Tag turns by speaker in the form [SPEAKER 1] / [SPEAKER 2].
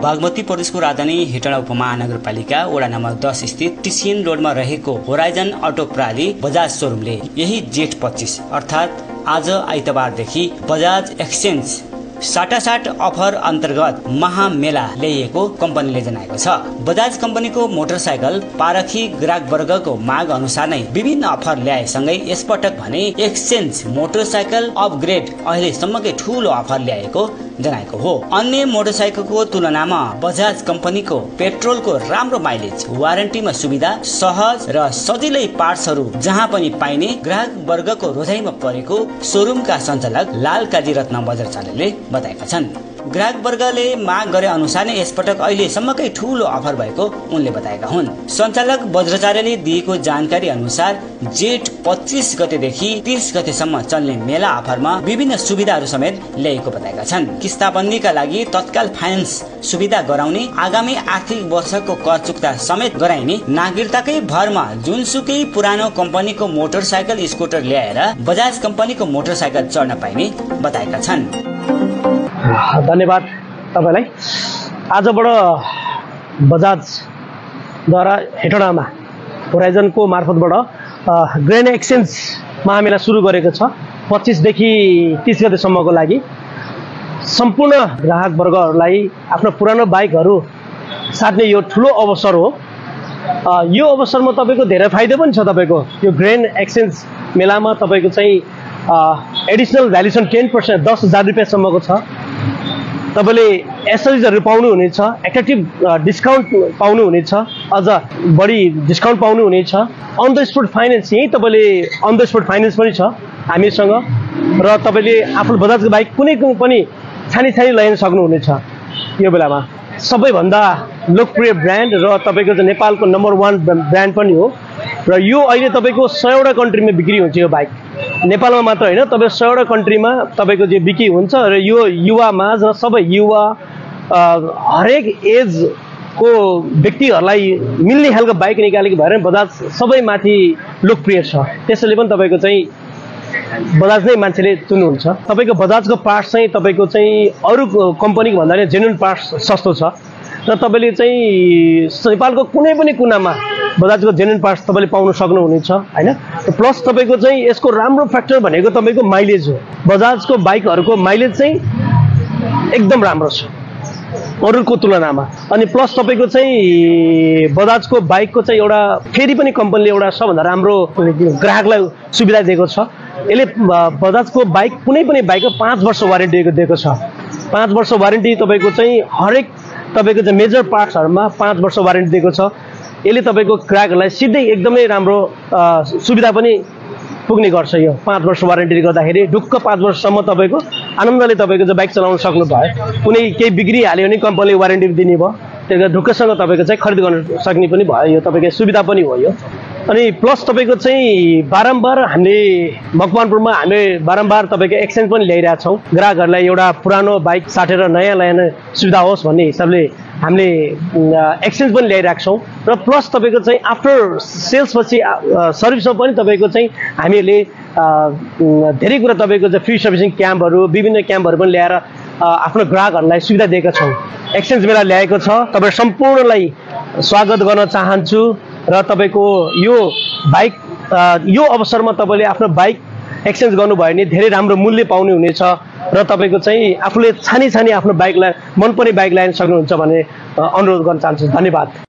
[SPEAKER 1] बागमती प्रदेशको राजधानी हेटौडा उपमहानगरपालिका वडा नम्बर 10 स्थित टिसिएन रोडमा रहेको होराइजन अटो प्रणाली बजाज सोरुमले यही जेठ 25 अर्थात् आज आइतबारदेखि बजाज एक्सचेन्ज साटासाट अफर अन्तर्गत महामेला ल्याइएको कम्पनीले जनाएको छ। बजाज कम्पनीको मोटरसाइकल पारखी ग्राहक वर्गको माग अनुसार नै विभिन्न अफर ल्याएसँगै यसपटक भने एक्सचेन्ज मोटरसाइकल अपग्रेड अहिलेसम्मकै ठूलो अफर ल्याएको जनाएको हो। अन्य मोटरसाइकलको तुलनामा बजाज कम्पनीको पेट्रोलको राम्रो माइलेज, वारेन्टीमा सुविधा, सहज र सजिलै पार्ट्सहरू जहाँ पनि पाइने ग्राहक वर्गको रोजाइमा परेको सोरुमका सञ्चालक लाल काजी रत्न बजारचालकले बताएका छन्। ग्राहक वर्गले माग गरे अनुसार नै यसपटक अहिलेसम्मकै ठूलो अफर भएको उनले बताएका हुन्। सञ्चालक बज्राचार्यले दिएको जानकारी अनुसार जेठ 25 गतेदेखि 30 गतेसम्म चल्ने मेला अफरमा विभिन्न सुविधाहरू समेत ल्याएको बताएका छन्। किस्ताबन्दीका लागि तत्काल फाइनेन्स सुविधा गराउने, आगामी आर्थिक वर्षको कर चुक्ता समेत गराइने, नागरिकताकै भरमा जुनसुकै पुरानो कम्पनीको मोटरसाइकल स्कुटर ल्याएर बजाज कम्पनीको मोटरसाइकल चढ्न पाइने बताएका छन्।
[SPEAKER 2] धन्यवाद तपाईलाई। आजबाट बजाजद्वारा हेटौडामा होराइजनको मार्फतबाट ग्रेन एक्सचेन्ज महामेला सुरु गरेको छ। 25 देखि 30 गतेसम्मको लागि सम्पूर्ण ग्राहक वर्गहरूलाई आफ्नो पुरानो बाइकहरू साट्ने यो ठुलो अवसर हो। यो अवसरमा तपाईँको धेरै फाइदा पनि छ। तपाईँको यो ग्रेन एक्सचेन्ज मेलामा तपाईँको चाहिँ एडिसनल भ्यालुएसन 10% 10,000 रुपियाँसम्मको छ। तपाईँले एसएसरिजहरू पाउनुहुनेछ, एट्र्याक्टिभ डिस्काउन्ट पाउनुहुनेछ, अझ बढी डिस्काउन्ट पाउनुहुनेछ। अन द स्पोट फाइनेन्स, यहीँ तपाईँले अन द स्पोट फाइनेन्स पनि छ हामीसँग र तपाईँले आफ्नो बजाजको बाइक कुनै पनि छानी ल्याउन सक्नुहुनेछ। यो बेलामा सबैभन्दा लोकप्रिय ब्रान्ड र तपाईँको चाहिँ नेपालको नम्बर 1 ब्रान्ड पनि हो र यो अहिले तपाईँको 100वटा कन्ट्रीमा बिक्री हुन्छ। यो बाइक नेपालमा मात्र होइन, तपाईँ 100वटा कन्ट्रीमा तपाईँको जो बिक्री हुन्छ र यो युवामाझ र सबै युवा हरेक एजको व्यक्तिहरूलाई मिल्ने खालको बाइक निकालेको भएर बजाज सबैमाथि लोकप्रिय छ। त्यसैले पनि तपाईँको चाहिँ बजाज नै मान्छेले चुन्नुहुन्छ। तपाईँको बजाजको पार्ट्स चाहिँ तपाईँको चाहिँ अरू कम्पनीको भन्दा पनि जेन्युन पार्ट्स सस्तो छ र तपाईँले चाहिँ नेपालको कुनै पनि कुनामा बजाजको जेन्युन पार्ट्स तपाईँले पाउन सक्नुहुनेछ हैन। प्लस तपाईँको चाहिँ यसको राम्रो फ्याक्टर भनेको तपाईँको माइलेज हो। बजाजको बाइकहरूको माइलेज चाहिँ एकदम राम्रो छ अरूको तुलनामा। अनि प्लस तपाईँको चाहिँ बजाजको बाइकको चाहिँ एउटा फेरि पनि कम्पनीले एउटा सबभन्दा राम्रो ग्राहकलाई सुविधा दिएको छ। यसले बजाजको बाइक कुनै पनि बाइकको 5 वर्ष वारेन्टी दिएको छ। 5 वर्ष वारेन्टी तपाईँको चाहिँ हरेक तपाईँको चाहिँ मेजर पार्ट्सहरूमा 5 वर्ष वारेन्टी दिएको छ। यसले तपाईँको ग्राहकहरूलाई सिधै एकदमै राम्रो सुविधा पनि पुग्ने गर्छ। यो 5 वर्ष वारेन्टीले गर्दाखेरि ढुक्क 5 वर्षसम्म तपाईँको आनन्दले तपाईँको चाहिँ बाइक चलाउन सक्नुभयो। कुनै केही बिग्रिहाल्यो भने कम्पनीले वारेन्टी दिने भयो, त्यही भएर ढुक्कसँग तपाईँको चाहिँ खरिद गर्न सक्ने पनि भयो। यो तपाईँको सुविधा पनि हो यो। अनि प्लस तपाईँको चाहिँ बारम्बार हामीले मकवानपुरमा बारम्बार तपाईँको एक्सचेन्ज पनि ल्याइरहेका छौँ। ग्राहकहरूलाई एउटा पुरानो बाइक साटेर नयाँ ल्याउन सुविधा होस् भन्ने हिसाबले हामीले एक्सचेन्ज पनि ल्याइरहेका छौँ। र प्लस तपाईँको चाहिँ आफ्टर सेल्स पछि सर्भिसमा पनि तपाईँको चाहिँ हामीहरूले धेरै कुरा तपाईँको चाहिँ फ्री सर्भिसिङ क्याम्पहरू, विभिन्न क्याम्पहरू पनि ल्याएर आफ्नो ग्राहकहरूलाई सुविधा दिएका छौँ। एक्सचेन्ज मेला ल्याएको छ। तपाईँ सम्पूर्णलाई स्वागत गर्न चाहन्छु र तपाईँको यो बाइक यो अवसरमा तपाईँले आफ्नो बाइक एक्सचेन्ज गर्नुभयो भने धेरै राम्रो मूल्य पाउने हुनेछ र तपाईँको चाहिँ आफूले छानी आफ्नो बाइकलाई मनपर्ने बाइक ल्याउन सक्नुहुन्छ भन्ने अनुरोध गर्न चाहन्छु। धन्यवाद।